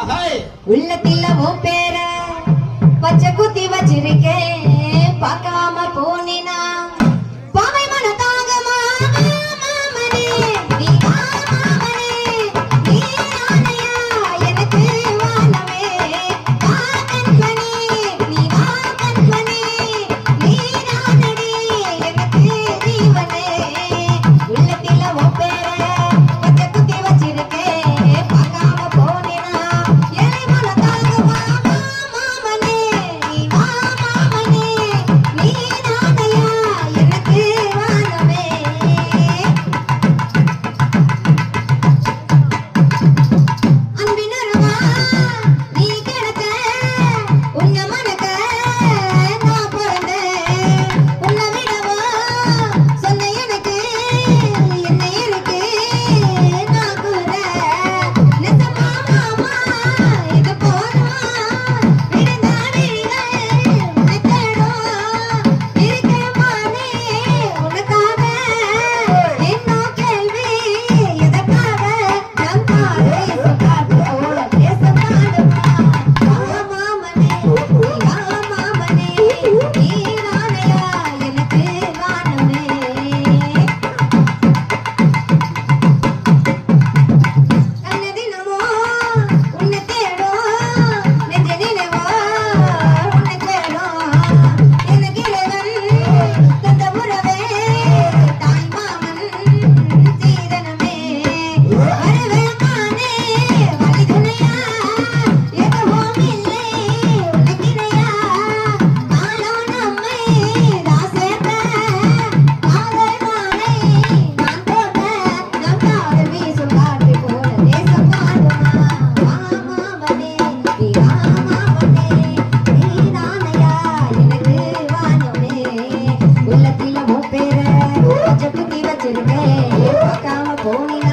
உள்ளத்தில உன் பேர பச்சை குத்தி வச்சிருக்கேன் பார்க்காம போனினா பாவை மன தாங்க மாமனே நீ மாமனே நீ ஆனையா எனக்கு வானமே கண்மணி நீ கண்மணி நீ நானடி எனக்கு ஜீவனே உள்ளத்தில உன் பேர பச்சை குத்தி வச்சிருக்கேன் பார்க்காம போனினா ஏழை மன தாங்க மாமனே நீ மாமனே நீ நானையா எனக்கு வானமே அன்பினருவா நீ கிடக்க உன்ன மனக்க நான் பிறந்தேன் உன்னை விடவா சொன்ன எனக்கு என்ன இருக்கு நான் கூட நிஜமா மாமா இது போதும் விடுந்தாடிகள் உன்னை தேடும் இருக்கேன் மானே உனக்காக இன்னும் கேள்வி எதற்காக நம் தாயை சுகாது போல பேச மாடுமா மாமனே மாமனே நீ நானையா எனக்கு வானமே கண்ணதினமோ உன்னை தேடும் நெஞ்ச நினைவோ உன்னை தேடும் எனக்கு இறைவன் தந்த உறவே தாய் மாமன் சீதனமே வருவேன் வழி துணையா எதுவும் இல்லை உனக்கிணையா நானும் நம்மை தாசேத்த காதல் மாலை நான் போட்ட நம் காதல் வீசும் காற்று போல தேசம் காணுமா மாமனே நீ மாமனே நீ நானையா எனக்கு வானமே உள்ளத்தில உன் பேர பச்சை குத்தி வச்சிருக்கேன் பார்க்காம போனினா